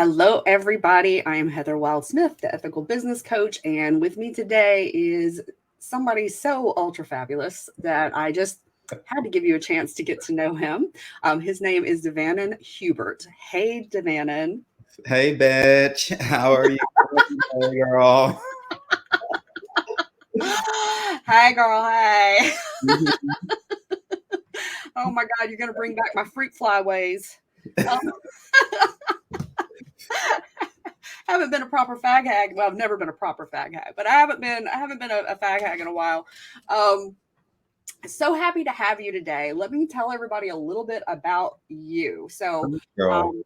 Hello, everybody. I am Heather Wylde Smith, the ethical business coach, and with me today is somebody so ultra fabulous that I just had to give you a chance to get to know him. His name is DeVannon Hubert. Hey, DeVannon. Hey, bitch. How are you doing, girl? Hi, girl. Hi. Oh my God, you're gonna bring back my freak flyways. Um, haven't been a proper fag hag. Well, I've never been a proper fag hag, but I haven't been a fag hag in a while. Um, so happy to have you today. Let me tell everybody a little bit about you. Girl. Um,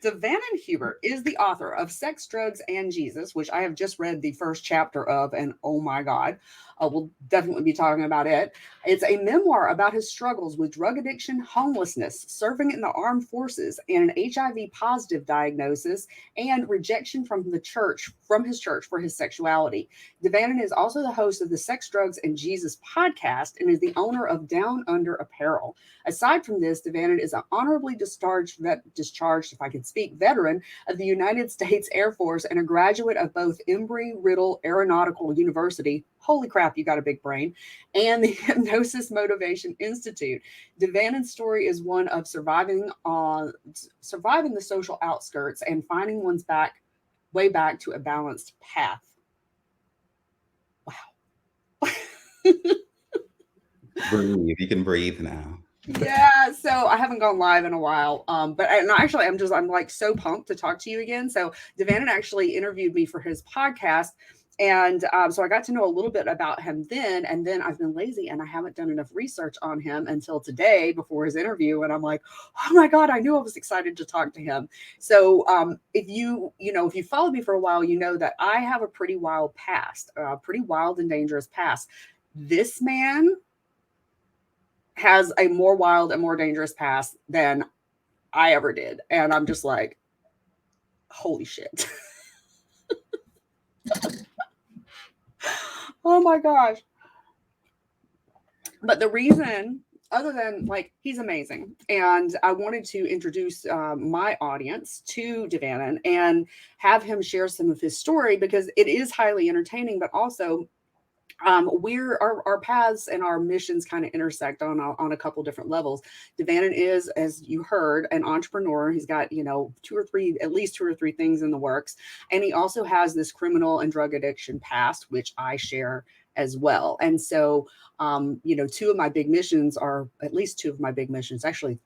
DeVannon Hubert is the author of Sex, Drugs, and Jesus, which I have just read the first chapter of, and oh my God, we'll definitely be talking about it. It's a memoir about his struggles with drug addiction, homelessness, serving in the armed forces, and an HIV positive diagnosis, and rejection from his church for his sexuality. DeVannon is also the host of the Sex, Drugs, and Jesus podcast and is the owner of Down Under Apparel. Aside from this, DeVannon is an honorably discharged, if I can speak, veteran of the United States Air Force and a graduate of both Embry-Riddle Aeronautical University. Holy crap, you got a big brain. And the Hypnosis Motivation Institute. DeVannon's story is one of surviving the social outskirts and finding one's way back to a balanced path. Wow. Breathe. You can breathe now. Yeah, so I haven't gone live in a while. Actually I'm like so pumped to talk to you again. So DeVannon actually interviewed me for his podcast. And so I got to know a little bit about him then. And then I've been lazy and I haven't done enough research on him until today before his interview. And I'm like, oh my God, I knew I was excited to talk to him. So if you followed me for a while, you know that I have a pretty wild past, pretty wild and dangerous past. This man has a more wild and more dangerous past than I ever did. And I'm just like, holy shit. Oh my gosh. But the reason, other than like, he's amazing. And I wanted to introduce my audience to DeVannon and have him share some of his story because it is highly entertaining, but also our paths and our missions kind of intersect on a couple different levels. DeVannon is, as you heard, an entrepreneur. He's got at least two or three things in the works, and he also has this criminal and drug addiction past, which I share as well. And so, two of my big missions are at least two of my big missions, actually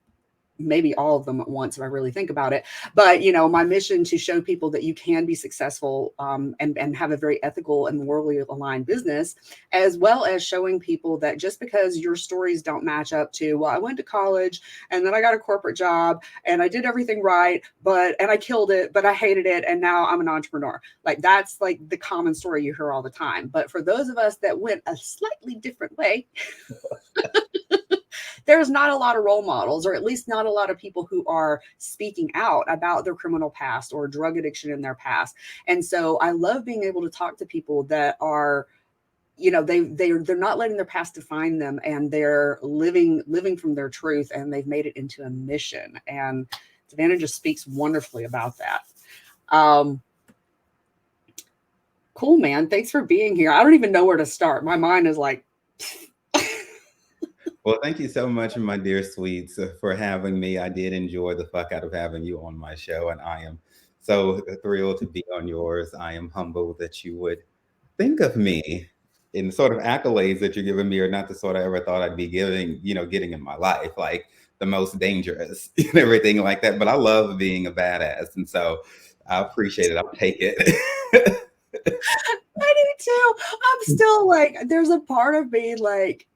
maybe all of them at once if I really think about it. But my mission to show people that you can be successful and have a very ethical and morally aligned business, as well as showing people that just because your stories don't match up to, well, I went to college and then I got a corporate job and I did everything right, and I killed it, but I hated it, and now I'm an entrepreneur. Like that's like the common story you hear all the time. But for those of us that went a slightly different way, there's not a lot of role models, or at least not a lot of people who are speaking out about their criminal past or drug addiction in their past. And so I love being able to talk to people that are, they're not letting their past define them, and they're living from their truth, and they've made it into a mission. And Savannah just speaks wonderfully about that. Cool, man. Thanks for being here. I don't even know where to start. My mind is like, Well, thank you so much, my dear sweets, for having me. I did enjoy the fuck out of having you on my show, and I am so thrilled to be on yours. I am humbled that you would think of me, in the sort of accolades that you're giving me are not the sort I ever thought I'd be getting in my life, like the most dangerous and everything like that. But I love being a badass, and so I appreciate it. I'll take it. I do too. I'm still like, there's a part of me like,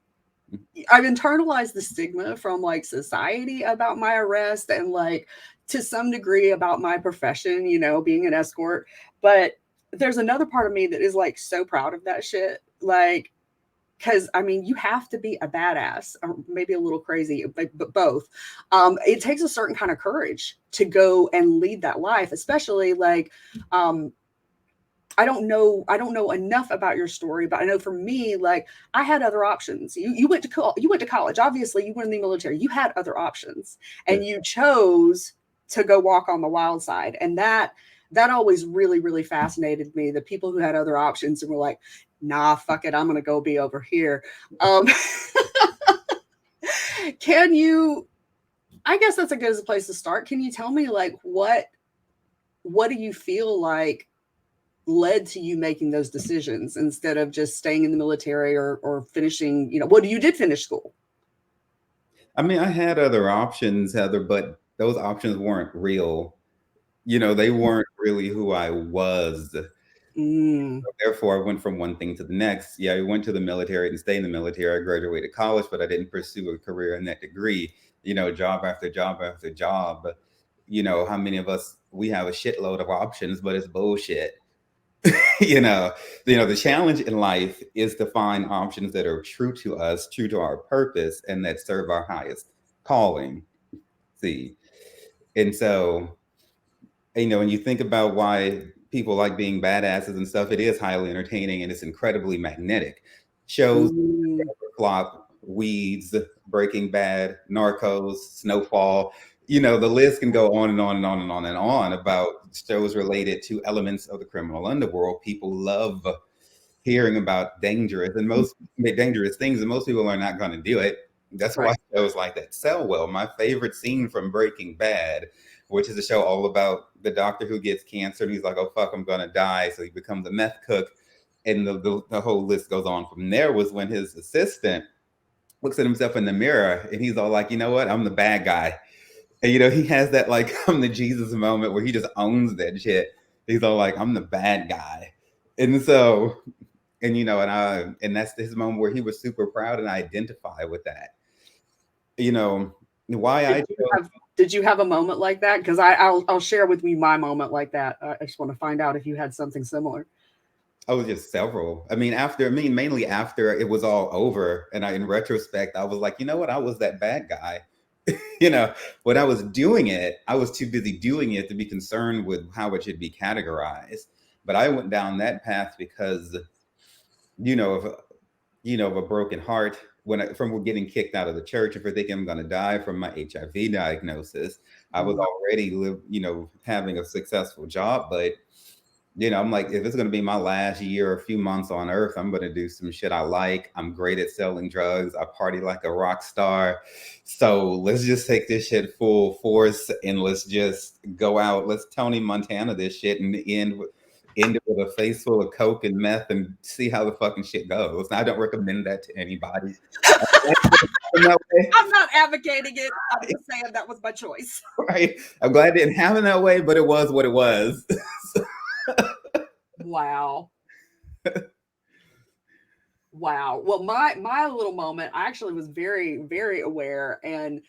I've internalized the stigma from like society about my arrest, and like to some degree about my profession, being an escort. But there's another part of me that is like so proud of that shit. Like, because I mean, you have to be a badass, or maybe a little crazy, but both. It takes a certain kind of courage to go and lead that life, especially like, I don't know enough about your story, but I know for me, like I had other options. You went to college. Obviously, you were in the military. You had other options, and you chose to go walk on the wild side. And that always really, really fascinated me. The people who had other options and were like, nah, fuck it, I'm gonna go be over here. Can you, I guess that's a good place to start. Can you tell me, like, what do you feel like led to you making those decisions instead of just staying in the military or finishing, well, you did finish school. I mean, I had other options, Heather, but those options weren't real. They weren't really who I was. Mm. Therefore, I went from one thing to the next. Yeah, I went to the military and stayed in the military. I graduated college, but I didn't pursue a career in that degree. Job after job after job. How many of us, we have a shitload of options, but it's bullshit. The challenge in life is to find options that are true to us, true to our purpose, and that serve our highest calling. See, and so, when you think about why people like being badasses and stuff, it is highly entertaining and it's incredibly magnetic. Shows, Flop, Weeds, Breaking Bad, Narcos, Snowfall. The list can go on and on and on and on and on about shows related to elements of the criminal underworld. People love hearing about dangerous things, and most people are not going to do it. That's why shows like that sell well. My favorite scene from Breaking Bad, which is a show all about the doctor who gets cancer and he's like, oh fuck, I'm gonna die, so he becomes a meth cook, and the whole list goes on from there, was when his assistant looks at himself in the mirror and he's all like, you know what, I'm the bad guy. And he has that like I'm the Jesus moment where he just owns that shit. He's all like, I'm the bad guy. And so, and that's his moment where he was super proud, and I identify with that. Why did you have a moment like that? Because I'll share with you my moment like that. I just want to find out if you had something similar. Oh, just several. Mainly after it was all over, and in retrospect, I was like, you know what, I was that bad guy. When I was doing it, I was too busy doing it to be concerned with how it should be categorized. But I went down that path because, of a broken heart from getting kicked out of the church, and for thinking I'm going to die from my HIV diagnosis. I was already having a successful job, but I'm like, if it's going to be my last year or a few months on earth, I'm going to do some shit I like. I'm great at selling drugs. I party like a rock star. So let's just take this shit full force and let's just go out. Let's Tony Montana this shit and end it with a face full of coke and meth and see how the fucking shit goes. I don't recommend that to anybody. I'm not advocating it. I'm just saying that was my choice. Right. I'm glad it didn't happen that way, but it was what it was. Wow. Wow. Well, my little moment, I actually was very, very aware, and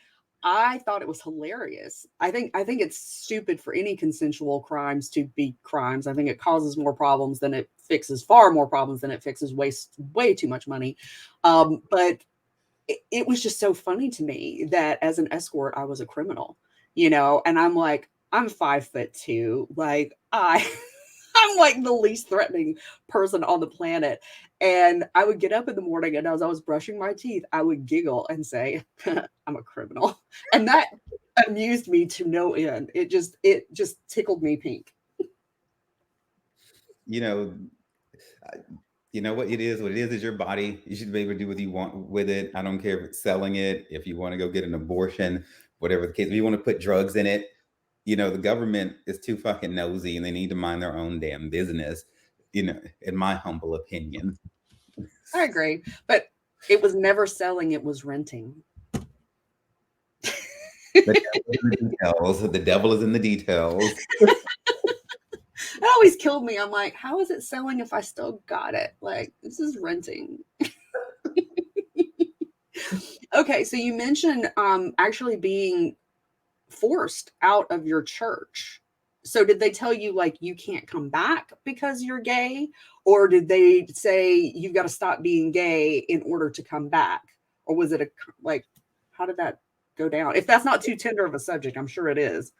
I thought it was hilarious. I think it's stupid for any consensual crimes to be crimes. I think it causes more problems than it fixes, far more problems than it fixes, waste way too much money. But it was just so funny to me that as an escort, I was a criminal, and I'm like, I'm 5'2", like I'm like the least threatening person on the planet. And I would get up in the morning, and as I was brushing my teeth, I would giggle and say, I'm a criminal. And that amused me to no end. It just tickled me pink. What it is your body. You should be able to do what you want with it. I don't care if it's selling it, if you want to go get an abortion, whatever the case. If you want to put drugs in it, the government is too fucking nosy and they need to mind their own damn business, in my humble opinion. I agree. But it was never selling, it was renting. The devil is in the details. That always killed me. I'm like, how is it selling if I still got it? Like, this is renting. Okay, so you mentioned actually being forced out of your church. So did they tell you like you can't come back because you're gay, or did they say you've got to stop being gay in order to come back, or was it how did that go down? If that's not too tender of a subject, I'm sure it is.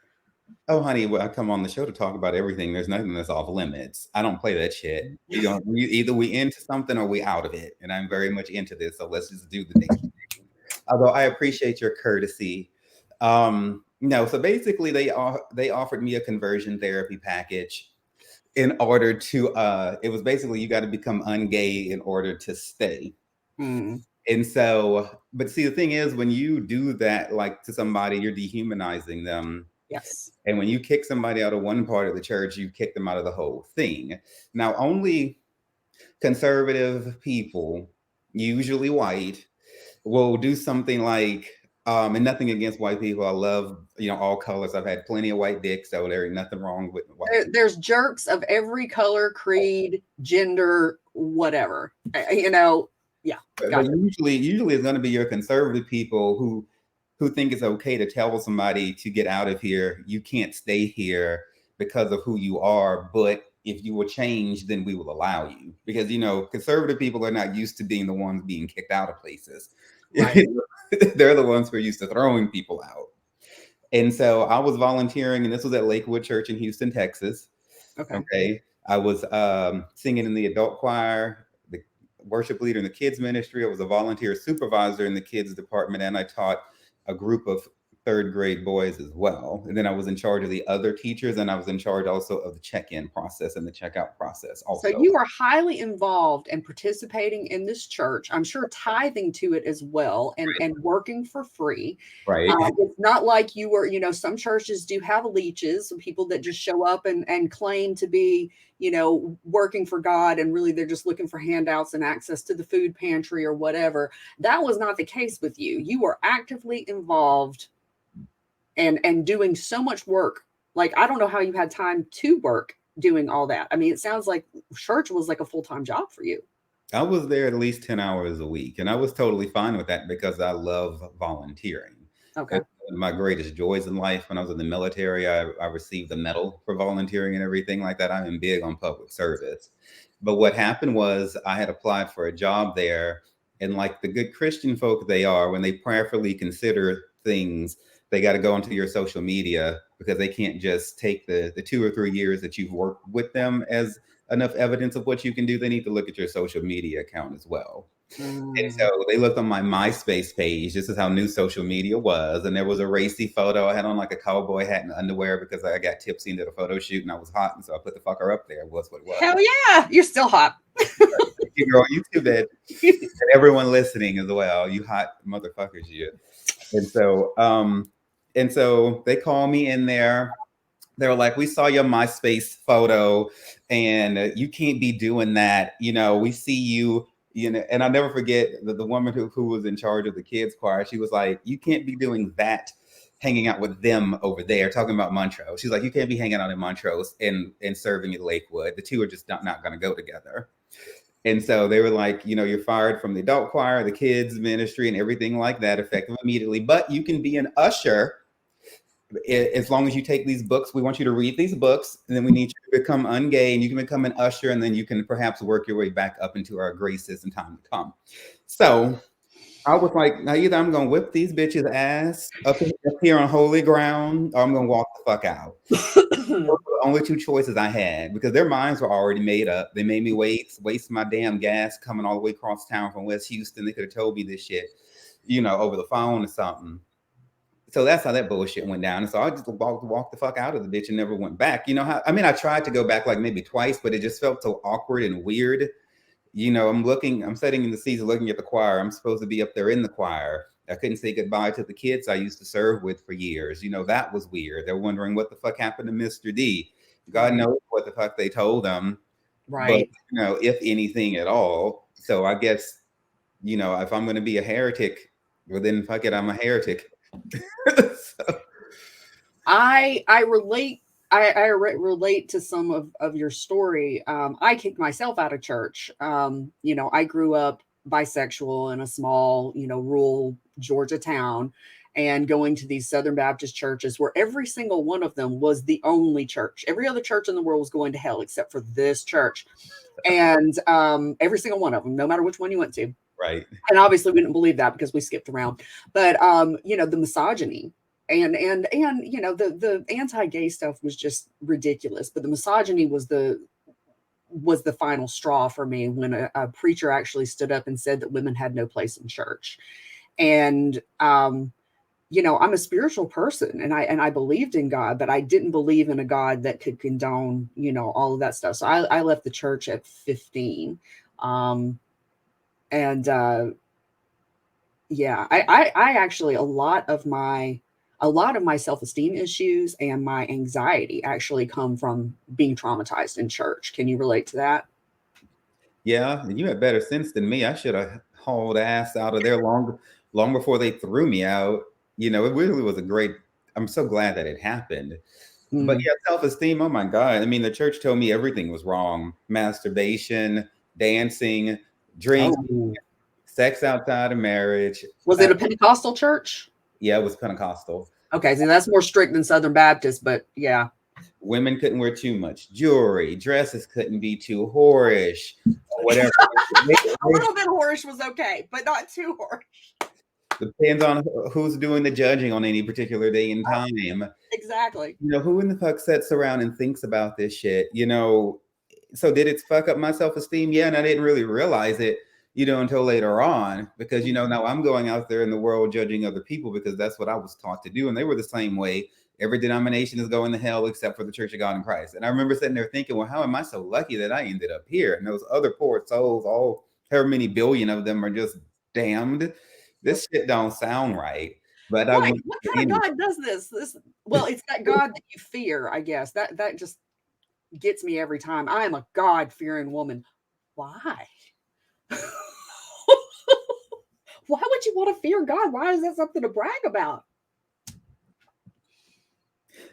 Oh, honey, I come on the show to talk about everything. There's nothing that's off limits. I don't play that shit. Either we into something or we out of it, and I'm very much into this. So let's just do the thing. Although I appreciate your courtesy. No, so basically they offered me a conversion therapy package in order to it was basically you got to become ungay in order to stay. Mm, And so, but see, the thing is, when you do that, like to somebody, you're dehumanizing them. yes. And when you kick somebody out of one part of the church, you kick them out of the whole thing. Now, only conservative people, usually white, will do something like, and nothing against white people. I love, all colors. I've had plenty of white dicks, so there ain't nothing wrong with white people. There's jerks of every color, creed, gender, whatever. Yeah, But gotcha. usually it's going to be your conservative people who think it's okay to tell somebody to get out of here. You can't stay here because of who you are, but if you will change, then we will allow you. Because conservative people are not used to being the ones being kicked out of places. Right. They're the ones who are used to throwing people out. And so I was volunteering, and this was at Lakewood Church in Houston, Texas. Okay. Okay. I was singing in the adult choir, the worship leader in the kids ministry. I was a volunteer supervisor in the kids department, and I taught a group of third grade boys as well. And then I was in charge of the other teachers, and I was in charge also of the check-in process and the checkout process So also. you are highly involved and participating in this church. I'm sure tithing to it as well, and working for free. Right. It's not like you were, some churches do have leeches, some people that just show up and claim to be, working for God, and really they're just looking for handouts and access to the food pantry or whatever. That was not the case with you. You were actively involved and doing so much work. Like, I don't know how you had time to work doing all that. I mean, it sounds like church was like a full-time job for you. I was there at least 10 hours a week, and I was totally fine with that because I love volunteering. Okay. It's one of my greatest joys in life. When I was in the military, I received a medal for volunteering and everything like that. I am big on public service. But what happened was I had applied for a job there, and like the good Christian folk they are, when they prayerfully consider things, they got to go onto your social media because they can't just take the 2 or 3 years that you've worked with them as enough evidence of what you can do. They need to look at your social media account as well. And so they looked on my MySpace page. This is how new social media was. And there was a racy photo. I had on like a cowboy hat and underwear because I got tipsy into the photo shoot and I was hot. And so I put the fucker up there. Was what it was. Hell yeah. You're still hot. You're on YouTube, and everyone listening as well. You hot motherfuckers, you. And so they call me in there. They were like, we saw your MySpace photo and you can't be doing that. We see you, and I'll never forget the woman who was in charge of the kids choir. She was like, you can't be doing that, hanging out with them over there, talking about Montrose. She's like, you can't be hanging out in Montrose and serving at Lakewood. The two are just not going to go together. And so they were like, you're fired from the adult choir, the kids ministry, and everything like that, effective immediately. But you can be an usher as long as you take these books. We want you to read these books, and then we need you to become ungay, and you can become an usher, and then you can perhaps work your way back up into our graces in time to come. So I was like, now either I'm going to whip these bitches' ass up here on holy ground, or I'm going to walk the fuck out. Those were the only two choices I had because their minds were already made up. They made me waste my damn gas coming all the way across town from West Houston. They could have told me this shit, over the phone or something. So that's how that bullshit went down. And so I just walked the fuck out of the bitch and never went back. I tried to go back like maybe twice, but it just felt so awkward and weird. I'm sitting in the seats looking at the choir. I'm supposed to be up there in the choir. I couldn't say goodbye to the kids I used to serve with for years. That was weird. They're wondering what the fuck happened to Mr. D. God knows what the fuck they told them. Right. But, if anything at all. So I guess, if I'm going to be a heretic, well, then fuck it, I'm a heretic. So. I relate. I relate to some of your story. I kicked myself out of church. I grew up bisexual in a small, rural Georgia town, and going to these Southern Baptist churches where every single one of them was the only church. Every other church in the world was going to hell except for this church. And every single one of them, no matter which one you went to. Right. And obviously we didn't believe that because we skipped around. But the misogyny and the anti-gay stuff was just ridiculous. But the misogyny was the final straw for me when a preacher actually stood up and said that women had no place in church. And I'm a spiritual person, and I believed in God, but I didn't believe in a God that could condone, all of that stuff. So I left the church at 15. And yeah, I actually, a lot of my self-esteem issues and my anxiety actually come from being traumatized in church. Can you relate to that? Yeah, you had better sense than me. I should have hauled ass out of there long before they threw me out. It really was a great. I'm so glad that it happened. But Mm. yeah, self-esteem. Oh my God. I mean, the church told me everything was wrong: masturbation, dancing, drinking, Oh, sex outside of marriage. was it a Pentecostal church? Yeah, it was Pentecostal. Okay, so that's more strict than Southern Baptist, but yeah. Women couldn't wear too much jewelry. Dresses couldn't be too whorish or whatever. A little bit whorish was okay, but not too whorish. Depends on who's doing the judging on any particular day and time. Exactly. Who in the fuck sits around and thinks about this shit? So did it fuck up my self-esteem? Yeah, and I didn't really realize it, until later on, because now I'm going out there in the world judging other people because that's what I was taught to do, and they were the same way. Every denomination is going to hell except for the Church of God in Christ. And I remember sitting there thinking, well, how am I so lucky that I ended up here? And those other poor souls, all however many billion of them, are just damned. This shit don't sound right. But I Right. went What kind of God does this? Well, it's that God that you fear, I guess. That just gets me every time. I am a God-fearing woman. Why? Why would you want to fear God? Why is that something to brag about?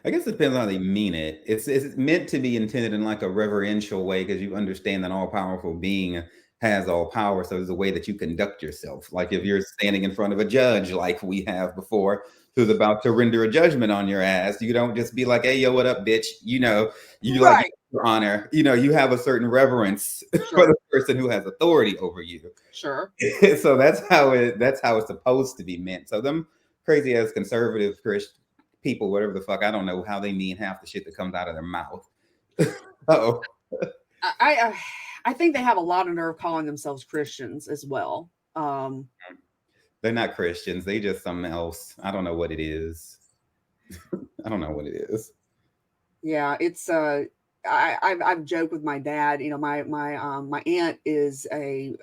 I guess it depends on how they mean it. It's meant to be intended in like a reverential way because you understand that all powerful being has all power. So there's a way that you conduct yourself. Like if you're standing in front of a judge, like we have before, who's about to render a judgment on your ass, you don't just be like, "Hey, yo, what up, bitch?" You like Right. your honor. You have a certain reverence for Sure. the person who has authority over you. Sure. So that's how it's supposed to be meant. So them crazy ass conservative Christian people, whatever the fuck, I don't know how they mean half the shit that comes out of their mouth. Oh, I think they have a lot of nerve calling themselves Christians as well. they're not Christians. They just something else. I don't know what it is. I don't know what it is. Yeah, it's I've joked with my dad. My aunt is a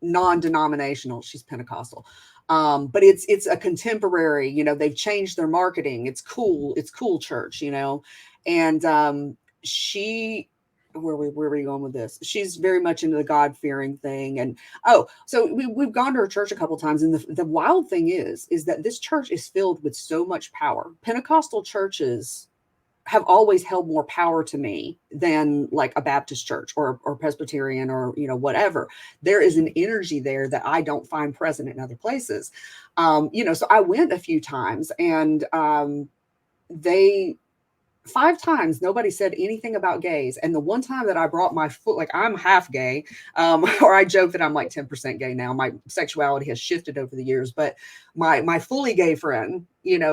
non-denominational. She's Pentecostal. But it's a contemporary, they've changed their marketing. It's cool church, and she where are we going with this? She's very much into the God fearing thing. And so we've gone to her church a couple times. And the wild thing is that this church is filled with so much power. Pentecostal churches have always held more power to me than like a Baptist church or Presbyterian or whatever. There is an energy there that I don't find present in other places. So I went a few times, and they 5 times nobody said anything about gays. And the one time that I brought my foot, like I'm half gay, or I joke that I'm like 10% gay now. My sexuality has shifted over the years, but my fully gay friend,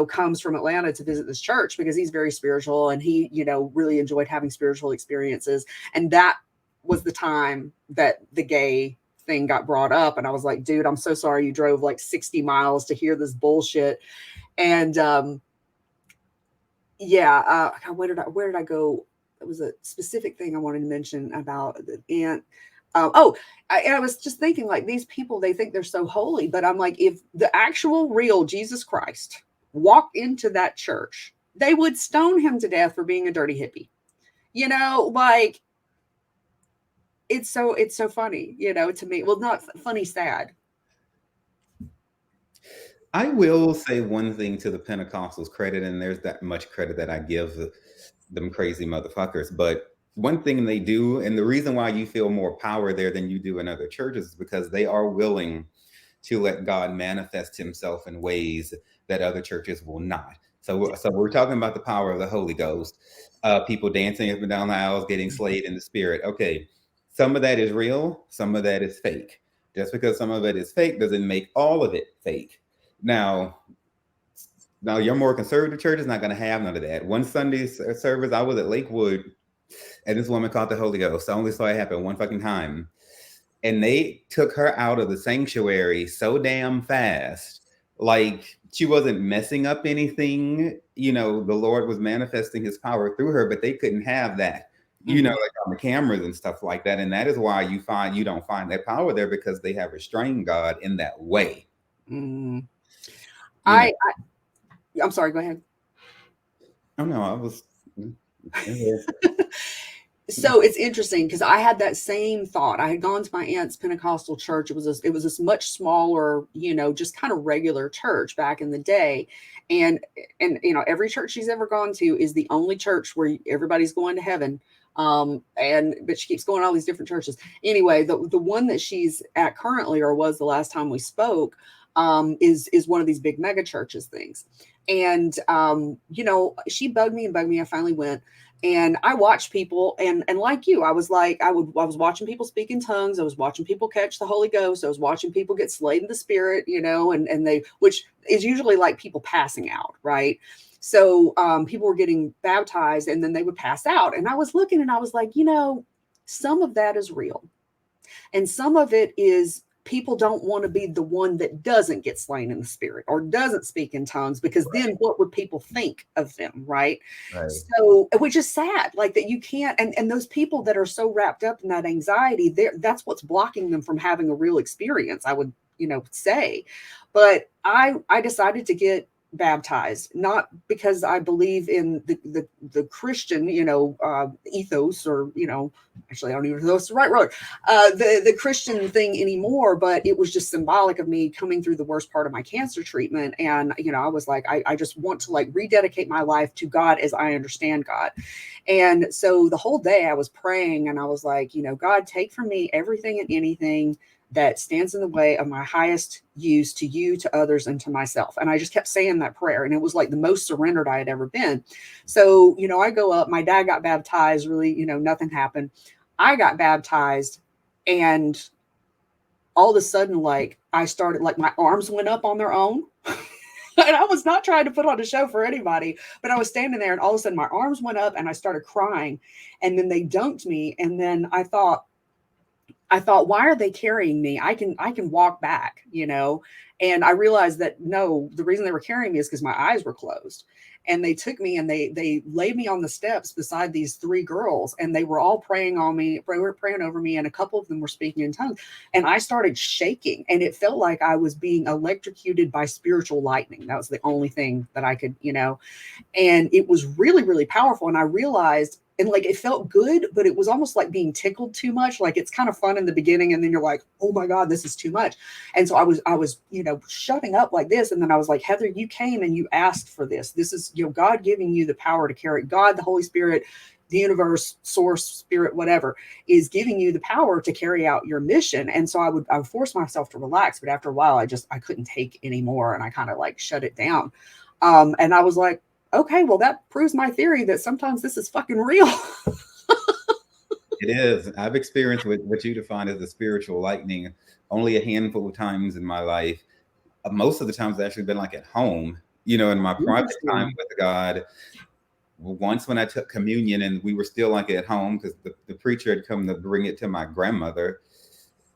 comes from Atlanta to visit this church because he's very spiritual, and he, really enjoyed having spiritual experiences. And that was the time that the gay thing got brought up. And I was like, dude, I'm so sorry you drove like 60 miles to hear this bullshit. And yeah, where did I go? It was a specific thing I wanted to mention about the aunt. I was just thinking, like, these people, they think they're so holy, but I'm like, if the actual real Jesus Christ walked into that church, they would stone him to death for being a dirty hippie. Like, it's so funny, to me. Well, not funny, sad. I will say one thing to the Pentecostals' credit, and there's that much credit that I give them crazy motherfuckers. But one thing they do, and the reason why you feel more power there than you do in other churches, is because they are willing to let God manifest himself in ways that other churches will not. So we're talking about the power of the Holy Ghost, people dancing up and down the aisles, getting slayed in the spirit. Okay, some of that is real, some of that is fake. Just because some of it is fake doesn't make all of it fake. Now, your more conservative church is not going to have none of that. One Sunday service, I was at Lakewood, and this woman caught the Holy Ghost. I only saw it happen one fucking time. And they took her out of the sanctuary so damn fast. Like, she wasn't messing up anything. You know, the Lord was manifesting his power through her, but they couldn't have that, you know, Mhm. like on the cameras and stuff like that. And that is why you don't find that power there, because they have restrained God in that way. Mm. You know, I'm sorry, go ahead. oh no, I was So it's interesting because I had that same thought. I had gone to my aunt's Pentecostal church. It was this much smaller, just kind of regular church back in the day. And every church she's ever gone to is the only church where everybody's going to heaven. But she keeps going to all these different churches. Anyway, the one that she's at currently, or was the last time we spoke, is one of these big mega churches things. And she bugged me and bugged me. I finally went. And I watched people, and like you, I was watching people speak in tongues. I was watching people catch the Holy Ghost. I was watching people get slayed in the Spirit, which is usually like people passing out, right? So people were getting baptized, and then they would pass out. And I was looking, and I was like, some of that is real, and some of it is people don't want to be the one that doesn't get slain in the Spirit or doesn't speak in tongues, because then what would people think of them, right? right. So, which is sad, like that you can't, and those people that are so wrapped up in that anxiety, that's what's blocking them from having a real experience, I would, say. But I decided to get baptized, not because I believe in the Christian, ethos, or, actually, I don't even know if that's the right word, the Christian thing anymore, but it was just symbolic of me coming through the worst part of my cancer treatment. And, I was like, I just want to like rededicate my life to God as I understand God. And so the whole day I was praying, and I was like, God, take from me everything and anything that stands in the way of my highest use to you, to others, and to myself. And I just kept saying that prayer. And it was like the most surrendered I had ever been. So, I go up, my dad got baptized, really, nothing happened. I got baptized, and all of a sudden, like I started, like my arms went up on their own. And I was not trying to put on a show for anybody, but I was standing there, and all of a sudden my arms went up and I started crying. And then they dunked me. And then I thought, why are they carrying me? I can walk back, And I realized that no, the reason they were carrying me is because my eyes were closed. And they took me, and they laid me on the steps beside these three girls, and they were all praying on me, they were praying over me, and a couple of them were speaking in tongues. And I started shaking, and it felt like I was being electrocuted by spiritual lightning. That was the only thing that I could, and it was really, really powerful. And I realized, and like it felt good, but it was almost like being tickled too much. Like it's kind of fun in the beginning, and then you're like, oh my God, this is too much. And so I was shutting up like this. And then I was like, Heather, you came and you asked for this. This is, God giving you the power to carry. God, the Holy Spirit, the universe, source, spirit, whatever, is giving you the power to carry out your mission. And so I would force myself to relax, but after a while I couldn't take anymore, and I kind of like shut it down. And I was like, okay, well, that proves my theory that sometimes this is fucking real. It is. I've experienced what you define as the spiritual lightning only a handful of times in my life. Most of the times, it's actually been like at home, in my private time Interesting. with God. Once when I took communion, and we were still like at home, because the preacher had come to bring it to my grandmother.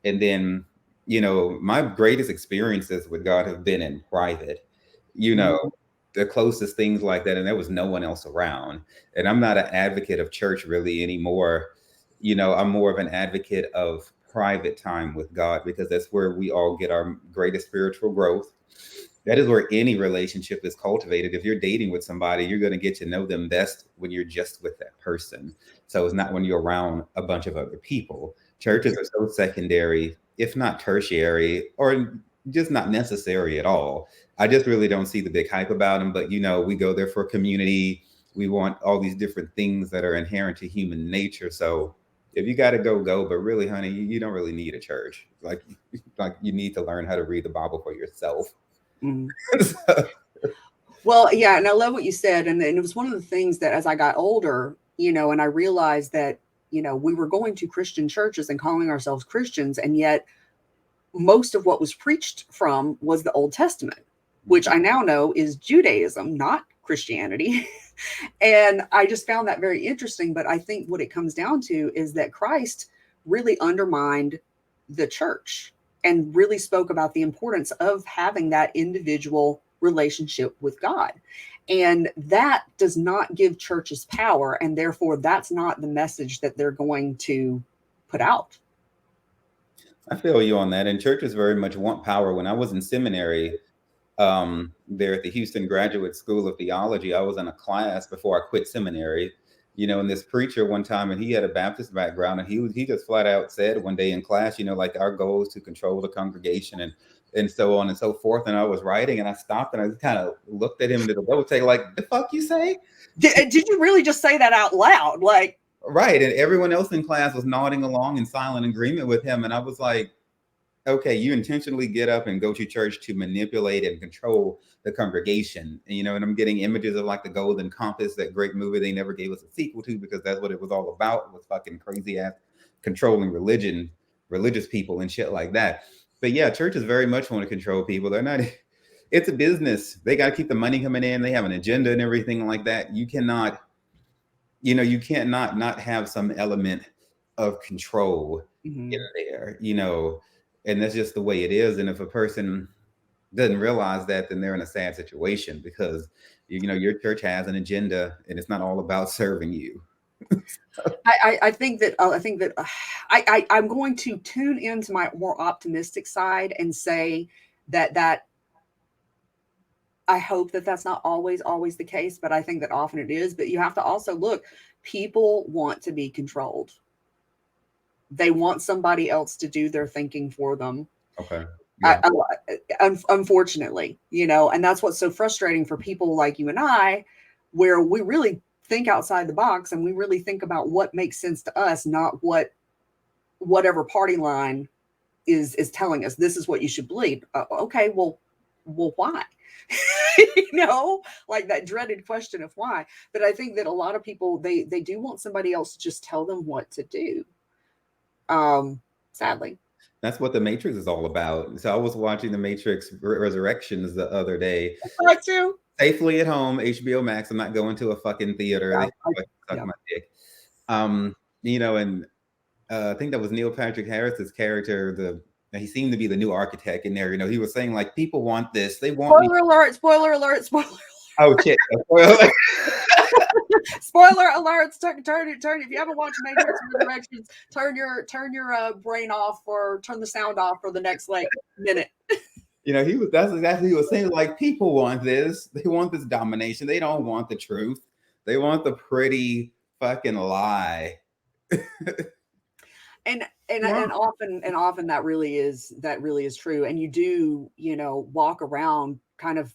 And then, my greatest experiences with God have been in private, you know, Mhm. the closest things like that. And there was no one else around. And I'm not an advocate of church really anymore. I'm more of an advocate of private time with God, because that's where we all get our greatest spiritual growth. That is where any relationship is cultivated. If you're dating with somebody, you're going to get to know them best when you're just with that person. So it's not when you're around a bunch of other people. Churches are so secondary, if not tertiary, or just not necessary at all. I just really don't see the big hype about them. But, we go there for community. We want all these different things that are inherent to human nature. So if you got to go, go. But really, honey, you don't really need a church. Like you need to learn how to read the Bible for yourself. Mhm. Well, yeah, and I love what you said. And it was one of the things that as I got older, and I realized that, we were going to Christian churches and calling ourselves Christians, and yet most of what was preached from was the Old Testament, which I now know is Judaism, not Christianity. And I just found that very interesting. But I think what it comes down to is that Christ really undermined the church and really spoke about the importance of having that individual relationship with God. And that does not give churches power. And therefore, that's not the message that they're going to put out. I feel you on that. And churches very much want power. When I was in seminary, there at the Houston Graduate School of Theology, I was in a class before I quit seminary, and this preacher one time, and he had a Baptist background, and he just flat out said one day in class, like our goal is to control the congregation and so on and so forth. And I was writing, and I stopped, and I just kind of looked at him into the double take, like, the fuck you say? Did you really just say that out loud? Like, right. And everyone else in class was nodding along in silent agreement with him, and I was like, okay, you intentionally get up and go to church to manipulate and control the congregation. And I'm getting images of like the Golden Compass, that great movie they never gave us a sequel to because that's what it was all about, was fucking crazy ass controlling religious people and shit like that. But yeah, churches very much want to control people. They're not, it's a business. They got to keep the money coming in. They have an agenda and everything like that. You cannot, you can't not have some element of control in there, and that's just the way it is. And if a person doesn't realize that, then they're in a sad situation because your church has an agenda and it's not all about serving you. I think that I'm going to tune into my more optimistic side and say that I hope that that's not always the case, but I think that often it is. But you have to also look, people want to be controlled. They want somebody else to do their thinking for them. Okay. Yeah. Unfortunately, and that's what's so frustrating for people like you and I, where we really think outside the box and we really think about what makes sense to us, not whatever party line is telling us this is what you should believe. Okay, well, why? Like that dreaded question of why. But I think that a lot of people, they do want somebody else to just tell them what to do. Sadly. That's what The Matrix is all about. So I was watching The Matrix Resurrections the other day. I too. Safely at home, HBO Max. I'm not going to a fucking theater. Yeah, they suck my dick. And I think that was Neil Patrick Harris's character. He seemed to be the new architect in there. He was saying like, people want this. They want Spoiler alert. Oh shit! Spoiler alerts! Turn. If you haven't watched Matrix Resurrections, turn your brain off or turn the sound off for the next minute. That's exactly he was saying. Like, people want this. They want this domination. They don't want the truth. They want the pretty fucking lie. And often that really is true. And you do, walk around kind of,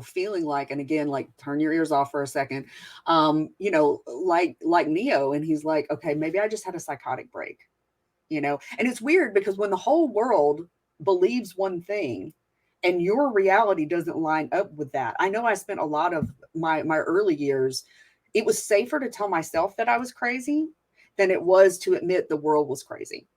feeling like, and again, like, turn your ears off for a second, like Neo. And he's like, okay, maybe I just had a psychotic break, and it's weird because when the whole world believes one thing and your reality doesn't line up with that. I know I spent a lot of my early years, it was safer to tell myself that I was crazy than it was to admit the world was crazy.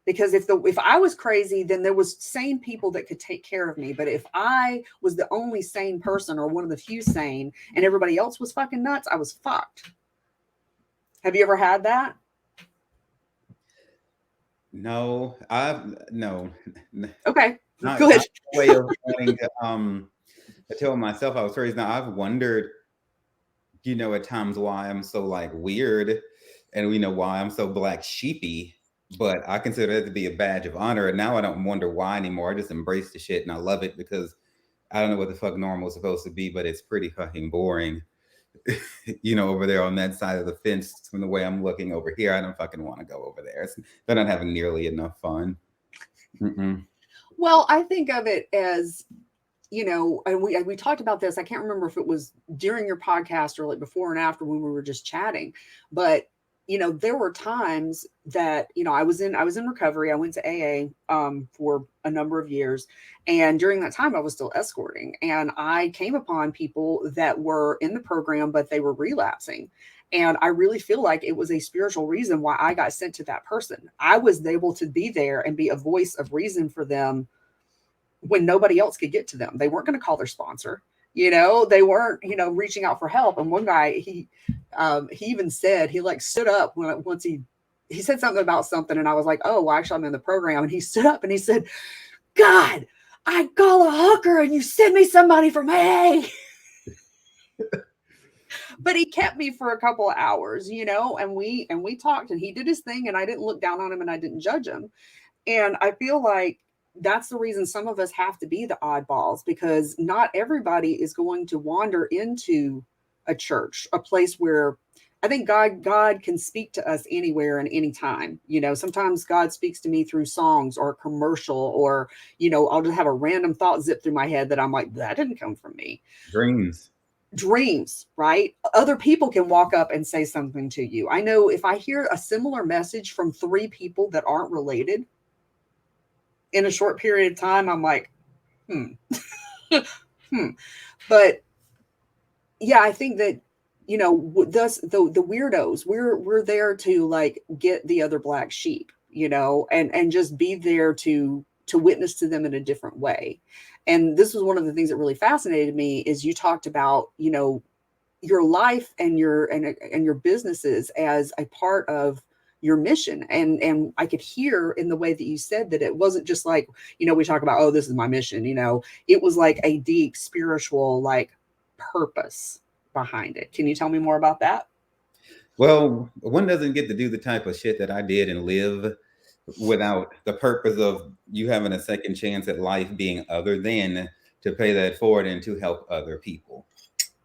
Because if I was crazy, then there was sane people that could take care of me. But if I was the only sane person or one of the few sane and everybody else was fucking nuts, I was fucked. Have you ever had that? No. Okay. Not, Good. not a way of wanting to tell myself I was crazy. Now I've wondered, at times why I'm so like weird, and we know why I'm so black sheepy. But I consider that to be a badge of honor. And now I don't wonder why anymore. I just embrace the shit and I love it because I don't know what the fuck normal is supposed to be, but it's pretty fucking boring. Over there on that side of the fence from the way I'm looking over here. I don't fucking want to go over there. They're not having nearly enough fun. Mm-mm. Well, I think of it as, and we talked about this. I can't remember if it was during your podcast or like before and after when we were just chatting, but there were times that, I was in recovery. I went to AA for a number of years. And during that time, I was still escorting. And I came upon people that were in the program, but they were relapsing. And I really feel like it was a spiritual reason why I got sent to that person. I was able to be there and be a voice of reason for them when nobody else could get to them. They weren't going to call their sponsor. They weren't, reaching out for help. And one guy, he even said, he like stood up once he said something about something. And I was like, oh, well, actually I'm in the program. And he stood up and he said, God, I call a hooker and you send me somebody from AA. But he kept me for a couple of hours, and we talked, and he did his thing, and I didn't look down on him, and I didn't judge him. And I feel like that's the reason some of us have to be the oddballs, because not everybody is going to wander into a church, a place where I think God can speak to us anywhere and anytime. Sometimes God speaks to me through songs or a commercial, or I'll just have a random thought zip through my head that I'm like, that didn't come from me. Dreams, right? Other people can walk up and say something to you. I know if I hear a similar message from 3 people that aren't related in a short period of time, I'm like, But yeah, I think that thus the weirdos, we're there to like get the other black sheep, and just be there to witness to them in a different way. And this was one of the things that really fascinated me, is you talked about your life and your businesses as a part of your mission. And I could hear in the way that you said that it wasn't just like, we talk about, oh, this is my mission, it was like a deep spiritual, like, purpose behind it. Can you tell me more about that? Well, one doesn't get to do the type of shit that I did and live without the purpose of you having a second chance at life being other than to pay that forward and to help other people.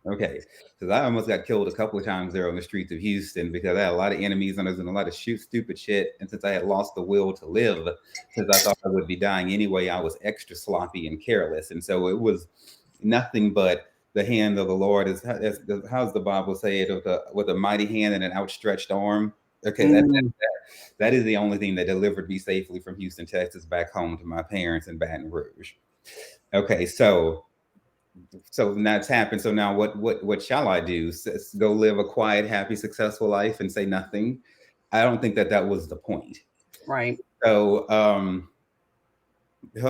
Okay, because I almost got killed a couple of times there on the streets of Houston because I had a lot of enemies and I was in a lot of stupid shit. And since I had lost the will to live, since I thought I would be dying anyway, I was extra sloppy and careless. And so it was nothing but the hand of the Lord. How's the Bible say it? With a mighty hand and an outstretched arm. Okay, that is the only thing that delivered me safely from Houston, Texas, back home to my parents in Baton Rouge. Okay, so that's happened. So now what shall I do? Go live a quiet, happy, successful life and say nothing? I don't think that was the point. Right. So, oh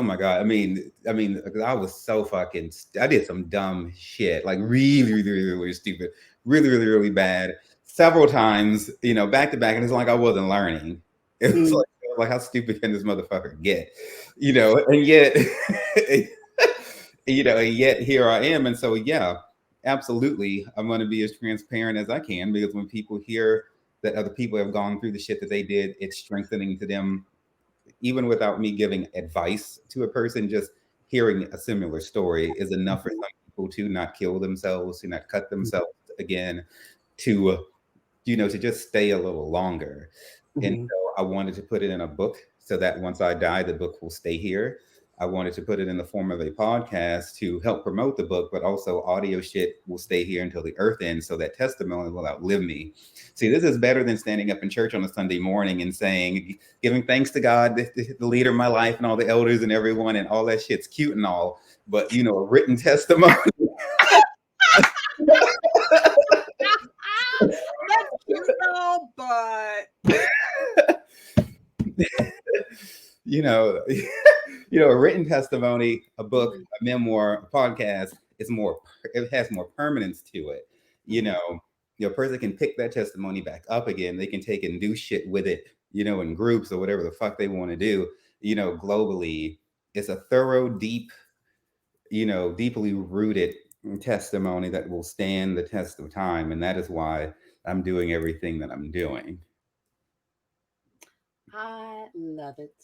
my God. I mean, I was so I did some dumb shit, like really, really, really, really stupid, really, really, really bad several times, back to back. And it's like, I wasn't learning. It was like, how stupid can this motherfucker get? And yet, and yet here I am. And so, yeah, absolutely. I'm going to be as transparent as I can, because when people hear that other people have gone through the shit that they did, it's strengthening to them, even without me giving advice to a person. Just hearing a similar story is enough for some people to not kill themselves, to not cut themselves again, to just stay a little longer. And so I wanted to put it in a book so that once I die, the book will stay here. I wanted to put it in the form of a podcast to help promote the book, but also audio shit will stay here until the earth ends, so that testimony will outlive me. See, this is better than standing up in church on a Sunday morning and saying, giving thanks to God, the leader of my life and all the elders and everyone, and all that shit's cute and all, but a written testimony. That's cute though, but a written testimony, a book, a memoir, a podcast, it has more permanence to it. A person can pick that testimony back up again. They can take and do shit with it, in groups or whatever the fuck they want to do, globally. It's a thorough, deeply rooted testimony that will stand the test of time. And that is why I'm doing everything that I'm doing. I love it.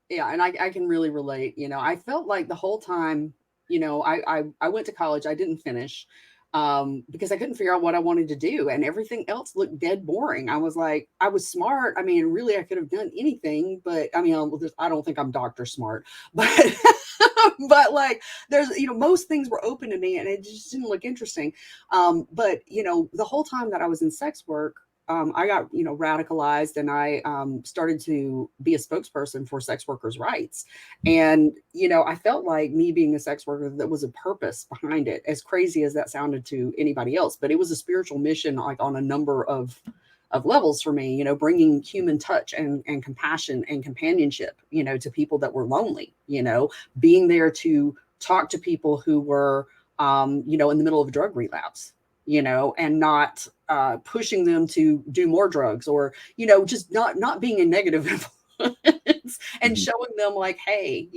Yeah, and I can really relate. I felt like the whole time, I went to college. I didn't finish because I couldn't figure out what I wanted to do, and everything else looked dead boring. I was like, I was smart. I mean, really, I could have done anything, but I mean, I don't think I'm Dr. Smart, but but like, there's most things were open to me, and it just didn't look interesting. But the whole time that I was in sex work, I got, radicalized, and I started to be a spokesperson for sex workers' rights. And, I felt like me being a sex worker, that was a purpose behind it, as crazy as that sounded to anybody else. But it was a spiritual mission, like on a number of levels for me, bringing human touch and compassion and companionship, to people that were lonely, being there to talk to people who were, in the middle of a drug relapse, and not pushing them to do more drugs, or, just not being a negative audience and showing them like, hey,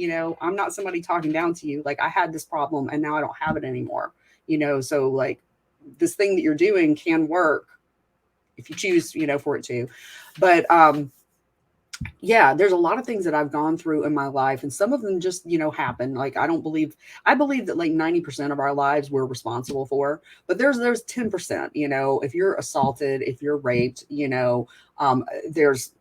I'm not somebody talking down to you. Like, I had this problem and now I don't have it anymore. So like this thing that you're doing can work if you choose, for it to. But yeah, there's a lot of things that I've gone through in my life, and some of them just, happen. Like, I believe that like 90% of our lives we're responsible for, but there's 10%, if you're assaulted, if you're raped, there's,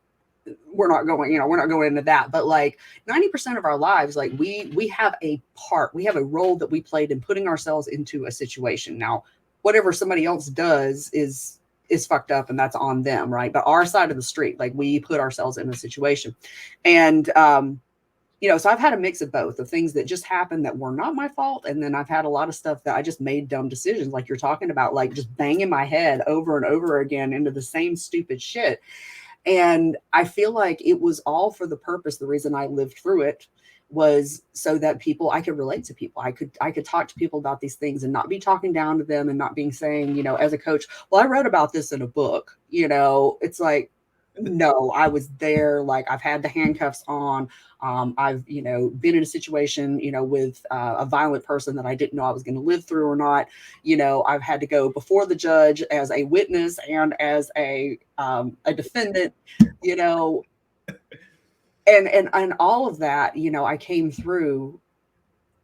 we're not going into that, but like 90% of our lives, like we have a part, we have a role that we played in putting ourselves into a situation. Now, whatever somebody else does is fucked up and that's on them, right? But our side of the street, like we put ourselves in a situation. And so I've had a mix of both, of things that just happened that were not my fault, and then I've had a lot of stuff that I just made dumb decisions, like you're talking about, like just banging my head over and over again into the same stupid shit. And I feel like it was all for the purpose. The reason I lived through it was so that I could relate to people. I could talk to people about these things and not be talking down to them and not being saying, as a coach, well, I read about this in a book. It's like, no, I was there. Like, I've had the handcuffs on. I've, been in a situation, with a violent person that I didn't know I was going to live through or not. I've had to go before the judge as a witness and as a defendant, and all of that, I came through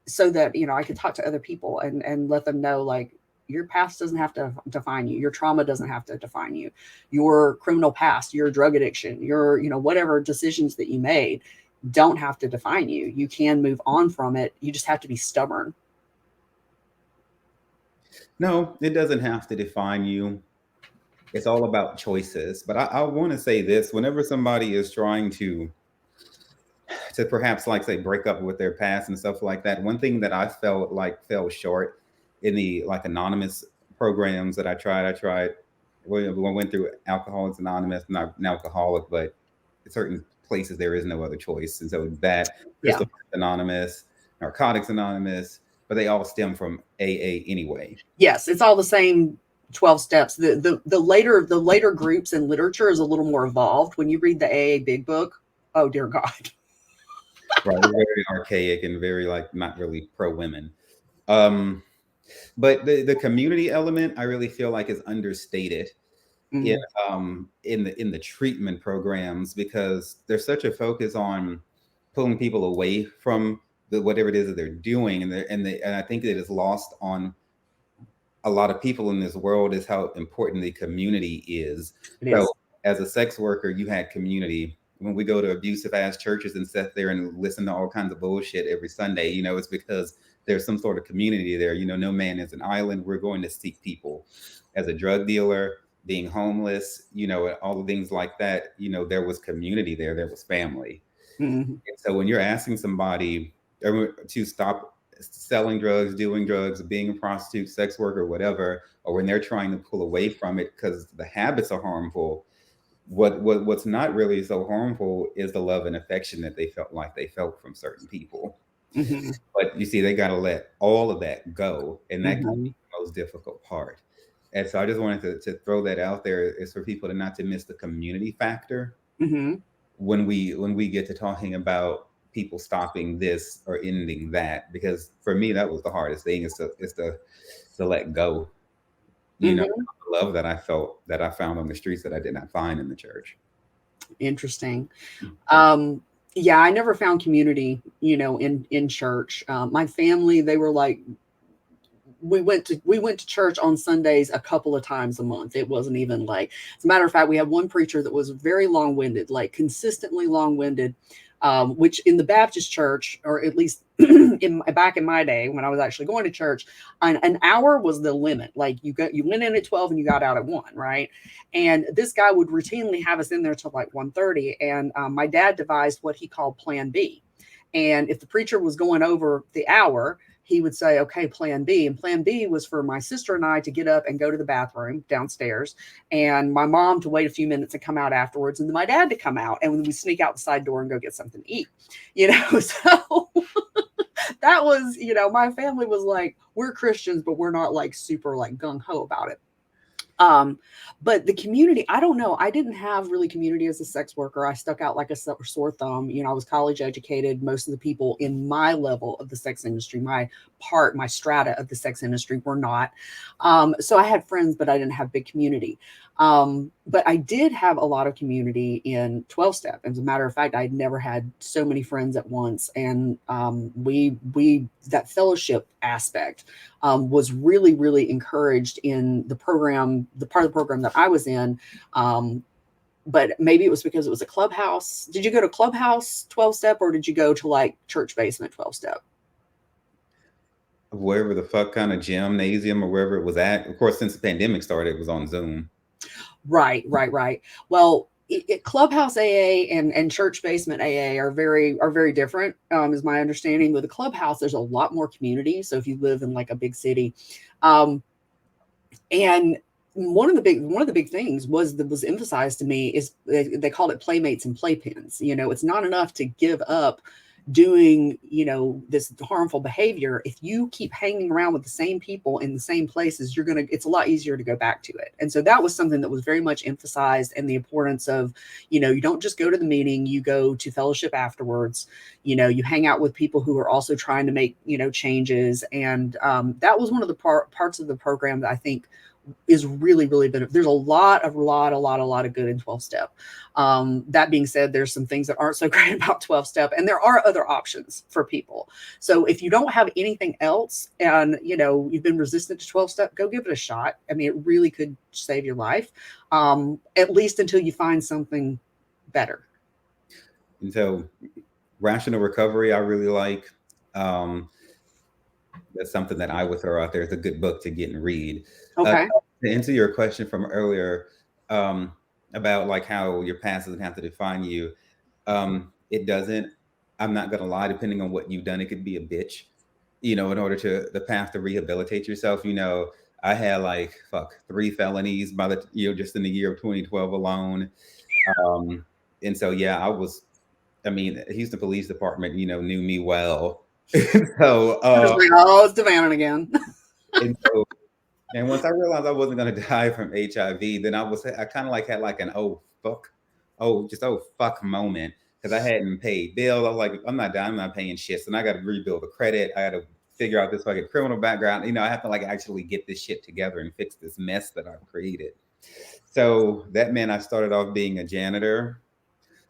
so that, I could talk to other people and let them know, like, your past doesn't have to define you. Your trauma doesn't have to define you. Your criminal past, your drug addiction, your, whatever decisions that you made don't have to define you. You can move on from it. You just have to be stubborn. No, it doesn't have to define you. It's all about choices. But I want to say this: whenever somebody is trying to perhaps, like, say, break up with their past and stuff like that, one thing that I felt like fell short in the like anonymous programs that I tried. We went through Alcoholics Anonymous, not an alcoholic, but in certain places there is no other choice. And so that Crystal Anonymous, Narcotics Anonymous, but they all stem from AA anyway. Yes, it's all the same 12 steps. The later groups and literature is a little more evolved. When you read the AA Big Book, oh dear God. Right, very archaic and very like not really pro women. But the community element, I really feel like is understated in the treatment programs, because there's such a focus on pulling people away from whatever it is that they're doing, and I think that is lost on a lot of people in this world, is how important the community is. So as a sex worker, you had community. When we go to abusive ass churches and sit there and listen to all kinds of bullshit every Sunday, it's because there's some sort of community there. No man is an island. We're going to seek people. As a drug dealer, being homeless, all the things like that, there was community there. There was family. And so when you're asking somebody to stop selling drugs, doing drugs, being a prostitute, sex worker, whatever, or when they're trying to pull away from it because the habits are harmful, what's not really so harmful is the love and affection that they felt from certain people. But you see, they got to let all of that go, and that can be the most difficult part. And so I just wanted to throw that out there, is for people to not to miss the community factor when we get to talking about people stopping this or ending that, because for me that was the hardest thing, is to let go. The love that I felt, that I found on the streets, that I did not find in the church. Interesting. Yeah, I never found community, in church. My family, they were like, we went to church on Sundays a couple of times a month. It wasn't even like, as a matter of fact, we had one preacher that was very long-winded, like consistently long-winded, which in the Baptist church, or at least back in my day when I was actually going to church, an hour was the limit. Like you went in at 12 and you got out at 1, right? And this guy would routinely have us in there till like 1:30. And my dad devised what he called Plan B. And if the preacher was going over the hour, he would say, okay, Plan B. And Plan B was for my sister and I to get up and go to the bathroom downstairs, and my mom to wait a few minutes and come out afterwards, and then my dad to come out, and we sneak out the side door and go get something to eat, so that was, my family was like, we're Christians, but we're not like super like gung-ho about it. Um, but the community, I don't know. I didn't have really community as a sex worker. I stuck out like a sore thumb. You know, I was college educated. Most of the people in my level of the sex industry, my strata of the sex industry were not. So I had friends, but I didn't have big community. But I did have a lot of community in 12 step. As a matter of fact, I'd never had so many friends at once. And that fellowship aspect was really, really encouraged in the program, the part of the program that I was in. But maybe it was because it was a clubhouse. Did you go to clubhouse 12 step or did you go to like church basement 12 step? Wherever the fuck kind of gymnasium or wherever it was at. Of course, since the pandemic started, it was on Zoom. Right, right, right. Well, clubhouse AA and church basement AA are very different. Is my understanding. With the clubhouse, there's a lot more community. So if you live in like a big city, um, and one of the big things was emphasized to me is they called it playmates and playpens. You know, it's not enough to give up doing, you know, this harmful behavior. If you keep hanging around with the same people in the same places, it's a lot easier to go back to it. And so that was something that was very much emphasized, and the importance of, you know, you don't just go to the meeting, you go to fellowship afterwards. You know, you hang out with people who are also trying to make, you know, changes. And that was one of the parts of the program that I think is really, really beneficial. There's a lot of good in 12 step. That being said, there's some things that aren't so great about 12 step, and there are other options for people. So if you don't have anything else and, you know, you've been resistant to 12 step, go give it a shot. I mean, it really could save your life, at least until you find something better. And so, rational recovery, I really like. Um, that's something that I would throw out there. It's a good book to get and read. Uh, Okay. to answer your question from earlier, um, about like how your past doesn't have to define you, it doesn't. I'm not gonna lie. Depending on what you've done, it could be a bitch. You know, in order to the path to rehabilitate yourself. You know, I had like fuck 3 felonies by the just in the year of 2012 alone. Um, and so yeah, I was. I mean, Houston Police Department, knew me well. so I was like, oh, it's DeVannon again. and so and once I realized I wasn't going to die from HIV, then I kind of like had like an oh fuck moment because I hadn't paid bills. I was like, I'm not dying, I'm not paying shit. So now I got to rebuild the credit. I got to figure out this fucking criminal background. I have to like actually get this shit together and fix this mess that I've created. So that meant I started off being a janitor.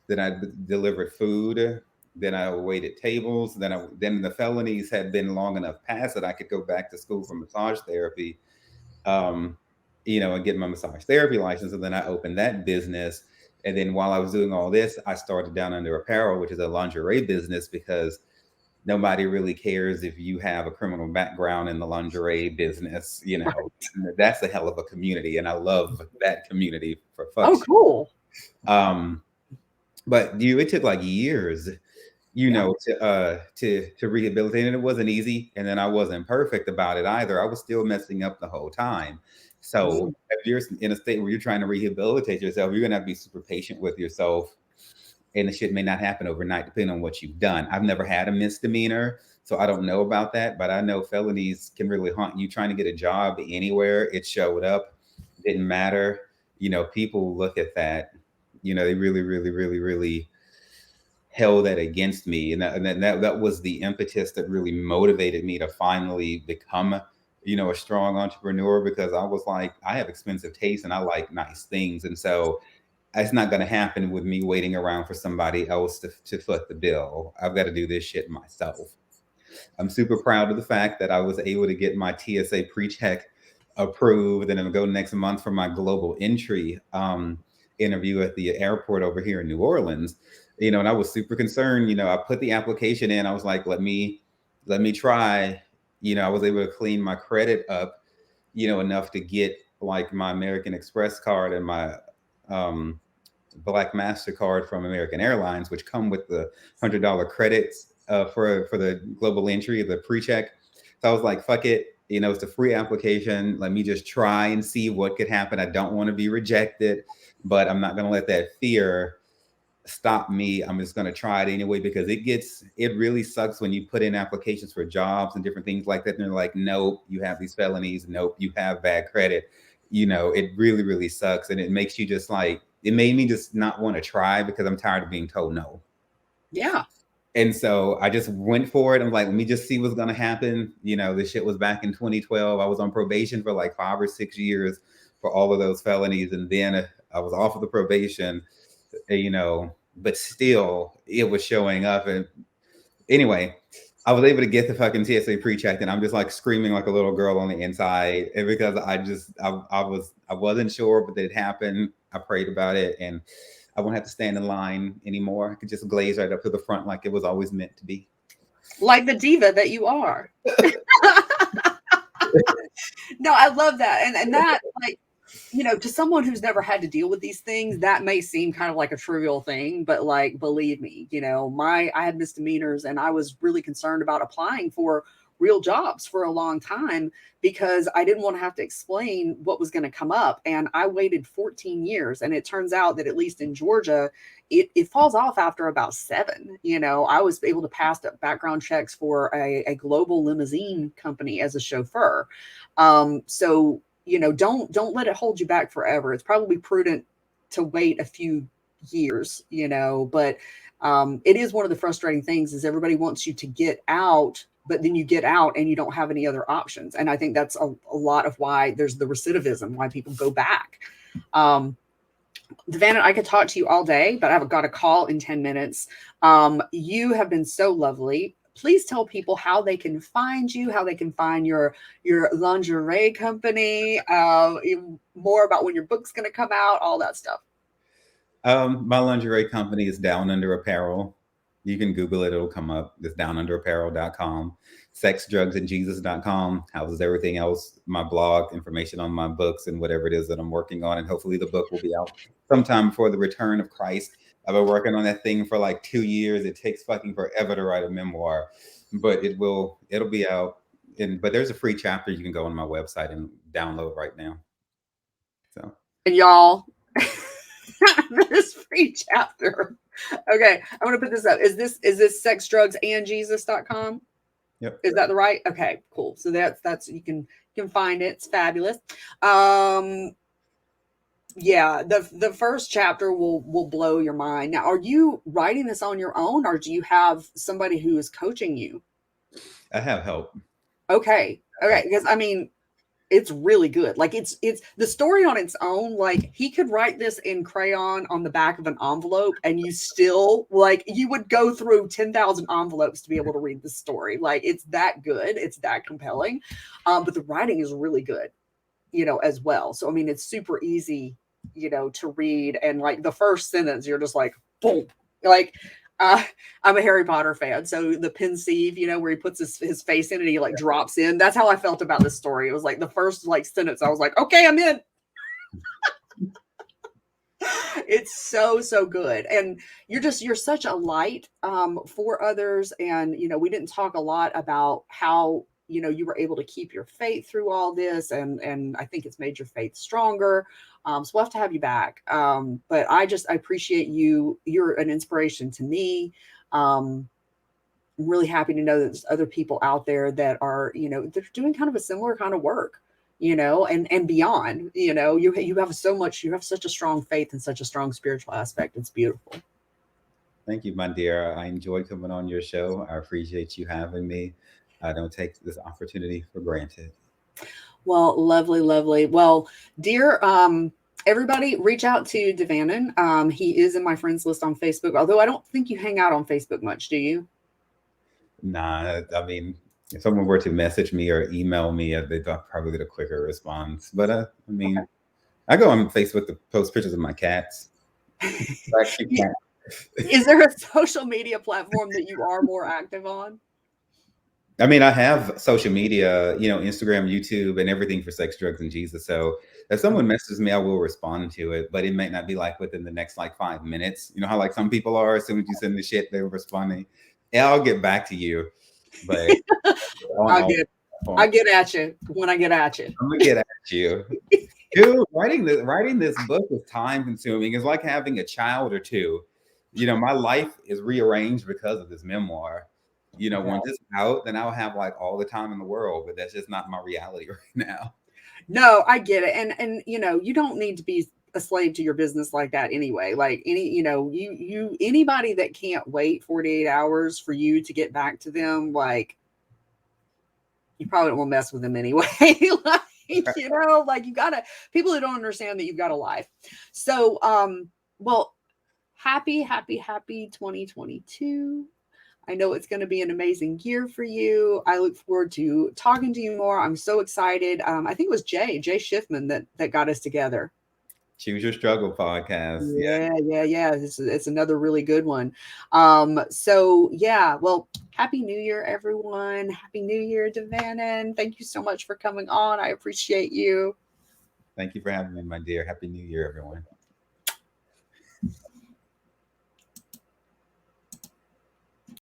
Then I delivered food. Then I waited tables. Then the felonies had been long enough past that I could go back to school for massage therapy, um, and get my massage therapy license. And then I opened that business. And then while I was doing all this, I started Down Under Apparel, which is a lingerie business, because nobody really cares if you have a criminal background in the lingerie business. That's a hell of a community. And I love that community for Oh, fuck's sake. cool. But it took like years, Yeah. to rehabilitate, and it wasn't easy. And then I wasn't perfect about it either. I was still messing up the whole time. So Mm. if you're in a state where you're trying to rehabilitate yourself, you're gonna have to be super patient with yourself. And the shit may not happen overnight, depending on what you've done. I've never had a misdemeanor, so I don't know about that. But I know felonies can really haunt you. Trying to get a job anywhere, it showed up, didn't matter. People look at that. They really, really, really, really held that against me, and that was the impetus that really motivated me to finally become a strong entrepreneur, because I was like, I have expensive taste and I like nice things, and so it's not going to happen with me waiting around for somebody else to foot the bill. I've got to do this shit myself. I'm super proud of the fact that I was able to get my TSA pre-check approved, and I'm going to go next month for my global entry interview at the airport over here in New Orleans. And I was super concerned. I put the application in. I was like, let me try. I was able to clean my credit up, enough to get like my American Express card and my Black MasterCard from American Airlines, which come with the $100 credits for the global entry, the pre-check. So I was like, fuck it. It's a free application. Let me just try and see what could happen. I don't want to be rejected, but I'm not going to let that fear stop me. I'm just going to try it anyway, because it really sucks when you put in applications for jobs and different things like that. And they're like, nope, you have these felonies. Nope, you have bad credit. it really, really sucks. And it makes you just like, it made me just not want to try because I'm tired of being told no. Yeah. And so I just went for it. I'm like, let me just see what's going to happen. This shit was back in 2012. I was on probation for like 5 or 6 years for all of those felonies. And then I was off of the probation, but still it was showing up. And anyway, I was able to get the fucking TSA pre-check, and I'm just like screaming like a little girl on the inside. And because I wasn't sure, but it happened. I prayed about it, and I won't have to stand in line anymore. I could just glaze right up to the front like it was always meant to be. Like the diva that you are. No, I love that. And that, like, to someone who's never had to deal with these things, that may seem kind of like a trivial thing, but like, believe me, I had misdemeanors, and I was really concerned about applying for real jobs for a long time because I didn't want to have to explain what was going to come up. And I waited 14 years. And it turns out that, at least in Georgia, it falls off after about 7. I was able to pass background checks for a global limousine company as a chauffeur. So don't let it hold you back forever. It's probably prudent to wait a few years, but it is one of the frustrating things is everybody wants you to get out, but then you get out and you don't have any other options. And I think that's a lot of why there's the recidivism, why people go back. DeVannon, I could talk to you all day, but I've got a call in 10 minutes. You have been so lovely. Please tell people how they can find you, how they can find your lingerie company, more about when your book's going to come out, all that stuff. My lingerie company is Down Under Apparel. You can Google it, it'll come up. It's downunderapparel.com. Sexdrugsandjesus.com houses everything else, my blog, information on my books, and whatever it is that I'm working on. And hopefully the book will be out sometime before the return of Christ. I've been working on that thing for like 2 years. It takes fucking forever to write a memoir, but it'll be out. But there's a free chapter you can go on my website and download right now. So, and y'all, this free chapter. Okay, I'm gonna put this up. Is this sexdrugsandjesus.com? Yep. Is that the right? Okay, cool. So that's you can find it. It's fabulous. Yeah, the first chapter will blow your mind. Now, are you writing this on your own, or do you have somebody who is coaching you? I have help. Okay, because I mean, it's really good. Like it's the story on its own. Like he could write this in crayon on the back of an envelope, and you still you would go through 10,000 envelopes to be able to read the story. Like it's that good. It's that compelling. But the writing is really good, as well. So I mean, it's super easy, to read. And like the first sentence, you're just like, boom, like. I'm a Harry Potter fan, so the pensieve, where he puts his face in and he like drops in. That's how I felt about this story. It was like the first sentence, I was like, okay, I'm in. It's so good, and you're such a light for others. And we didn't talk a lot about how you were able to keep your faith through all this, and I think it's made your faith stronger. So we'll have to have you back. But I appreciate you. You're an inspiration to me. I'm really happy to know that there's other people out there that are, they're doing kind of a similar kind of work, and beyond. You have such a strong faith and such a strong spiritual aspect. It's beautiful. Thank you, my dear. I enjoyed coming on your show. I appreciate you having me. I don't take this opportunity for granted. Well, lovely, lovely. Well, dear, everybody reach out to DeVannon. He is in my friends list on Facebook, although I don't think you hang out on Facebook much, do you? Nah, I mean, if someone were to message me or email me, they'd probably get a quicker response. But I mean, okay. I go on Facebook to post pictures of my cats. Is there a social media platform that you are more active on? I mean, I have social media, Instagram, YouTube, and everything for Sex, Drugs, and Jesus. So if someone messages me, I will respond to it, but it might not be within the next 5 minutes. You know how some people are, as soon as you send the shit, they're responding. Yeah, I'll get back to you, but I'll get at you when I get at you. I'm gonna get at you, dude. Writing this book is time consuming. It's like having a child or two. My life is rearranged because of this memoir. When it's out, then I'll have all the time in the world, but that's just not my reality right now. No, I get it. And you know, you don't need to be a slave to your business like that anyway. Like any, you know, you anybody that can't wait 48 hours for you to get back to them, like you probably don't want to mess with them anyway. Like, you know, like you gotta people that don't understand that you've got a life. So well, happy 2022. I know it's going to be an amazing year for you. I look forward to talking to you more. I'm so excited. I think it was Jay Schiffman that got us together. Choose Your Struggle podcast. Yeah. Yeah. It's another really good one. So yeah, well, happy New Year, everyone. Happy New Year, DeVannon. Thank you so much for coming on. I appreciate you. Thank you for having me, my dear. Happy New Year, everyone.